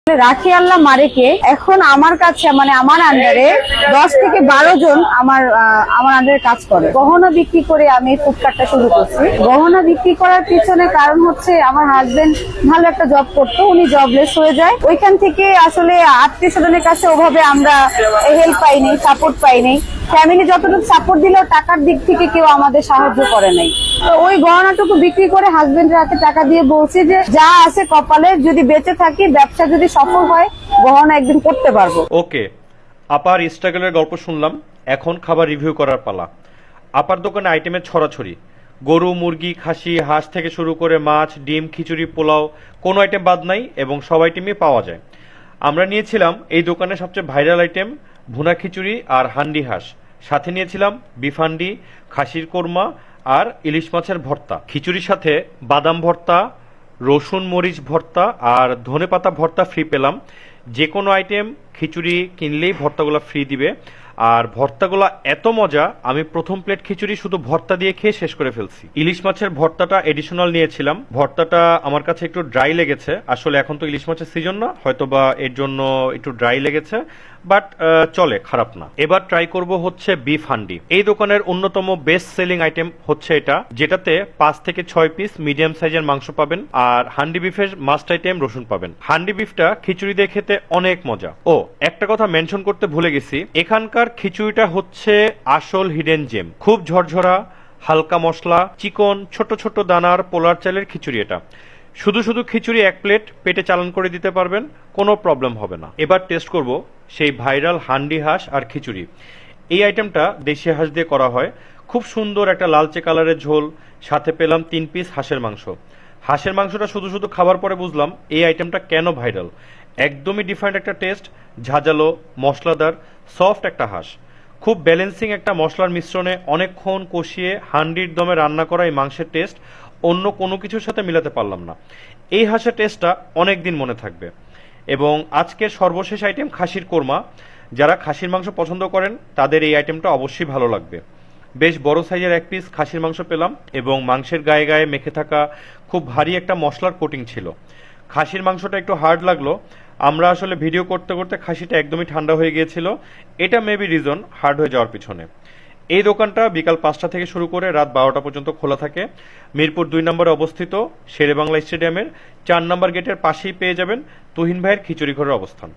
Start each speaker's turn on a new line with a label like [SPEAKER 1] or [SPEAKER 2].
[SPEAKER 1] রাখি আল্লাহ মারেকে এখন আমার কাছে মানে আমার আন্ডারে 10 থেকে 12 জন আমার আন্ডারে কাজ করে। গহনা বিক্রি করে আমি ফুটপাতটা শুরু করছি। গহনা বিক্রি করার পিছনে কারণ হচ্ছে আমার হাজবেন্ড ভালো একটা জব করতো, উনি জবলেস হয়ে যায়। ওইখান থেকে আসলে আত্মীয় স্বজনের কাছে ওভাবে আমরা হেল্প পাইনি, সাপোর্ট পাইনি। ফ্যামিলি যতটুকু সাপোর্ট দিলেও টাকার দিক থেকে কেউ আমাদের সাহায্য করে নাই। তো ওই গহনাটুকু বিক্রি করে হাজবেন্ডের হাতে টাকা দিয়ে বলছি যে যা আছে কপালে, যদি বেঁচে থাকি, ব্যবসা যদি সফল হয়, গহনা একদিন করতে পারবো।
[SPEAKER 2] ওকে, আপার স্ট্রাগলের গল্প শুনলাম, এখন খাবার রিভিউ করার পালা। আপার দোকানে আইটেমের ছড়াছড়ি, গরু, মুরগি, খাসি, হাঁস থেকে শুরু করে মাছ, ডিম, খিচুড়ি, পোলাও, কোনো আইটেম বাদ নাই এবং সব আইটেমই পাওয়া যায়। আমরা নিয়েছিলাম এই দোকানের সবচেয়ে ভাইরাল আইটেম ভুনা খিচুড়ি আর হান্ডি হাঁস, সাথে নিয়েছিলাম বিফ হান্ডি, খাসির কোরমা আর ইলিশ মাছের ভর্তা। খিচুড়ির সাথে বাদাম ভর্তা, রসুন মরিচ ভর্তা আর ধনেপাতা ভর্তা ফ্রি পেলাম। যে কোনো আইটেম খিচুড়ি কিনলেই ভর্তাগুলো ফ্রি দিবে। আর ভর্তাগুলো এত মজা, আমি প্রথম প্লেট খিচুড়ি শুধু ভর্তা দিয়ে খেয়ে শেষ করে ফেলছি। ইলিশ মাছের ভর্তাটা এডিশনাল নিয়েছিলাম। ভর্তাটা আমার কাছে একটু ড্রাই লেগেছে, আসলে এখন তো ইলিশ মাছের সিজন না, হয়তোবা এর জন্য একটু ড্রাই লেগেছে, বাট চলে, খারাপ না। এবার ট্রাই করব হচ্ছে বিফ হান্ডি। এই দোকানের অন্যতম বেস্ট সেলিং আইটেম হচ্ছে এটা, যেটাতে 5 থেকে 6 পিস মিডিয়াম সাইজের মাংস পাবেন আর হান্ডি বিফের মাস্ট আইটেম রসুন পাবেন। হান্ডি বিফটা খিচুড়ি দিয়ে খেতে অনেক মজা। ও একটা কথা মেনশন করতে ভুলে গেছি, এখানকার খিচুড়িটা হচ্ছে আসল হিডেন জেম। খুব ঝরঝরা, হালকা মশলা, চিকন, ছোট ছোট দানার পোলার চালের খিচুড়ি। এটা শুধু শুধু খিচুড়ি এক প্লেট পেটে চালান করে দিতে পারবেন, কোনো প্রবলেম হবে না। এবার টেস্ট করব সেই ভাইরাল হান্ডি হাঁস আর খিচুড়ি। এই আইটেমটা দেশি হাঁস দিয়ে করা হয়, খুব সুন্দর একটা লালচে কালারের ঝোল, সাথে পেলাম 3 পিস হাঁসের মাংস। হাঁসের মাংসটা শুধু শুধু খাবার পরে বুঝলাম এই আইটেমটা কেন ভাইরাল। একদমই ডিফারেন্ট একটা টেস্ট, ঝাঁঝালো, মশলাদার, সফট একটা হাঁস। খুব ব্যালেন্সিং একটা মশলার মিশ্রণে অনেকক্ষণ কষিয়ে হান্ডির দমে রান্না করা এই মাংসের টেস্ট অন্য কোনো কিছুর সাথে মিলাতে পারলাম না। এই হাঁসের টেস্টটা অনেক দিন মনে থাকবে। এবং আজকের সর্বশেষ আইটেম খাসির কোরমা। যারা খাসির মাংস পছন্দ করেন তাদের এই আইটেমটা অবশ্যই ভালো লাগবে। বেশ বড় সাইজের 1 পিস খাসির মাংস পেলাম এবং মাংসের গায়ে গায়ে মেখে থাকা খুব ভারী একটা মশলার কোটিং ছিল। খাসির মাংসটা একটু হার্ড লাগলো। আমরা আসলে ভিডিও করতে করতে খাসিটা একদমই ঠান্ডা হয়ে গিয়েছিল, এটা মেবি রিজন হার্ড হয়ে যাওয়ার পিছনে। এই দোকানটা বিকাল 5টা থেকে শুরু করে রাত 12টা পর্যন্ত খোলা থাকে। মিরপুর 2 নম্বরে অবস্থিত শেরেবাংলা স্টেডিয়ামের 4 নম্বর গেটের পাশেই পেয়ে যাবেন তুহিন ভাইয়ের খিচুড়ি ঘরের অবস্থান।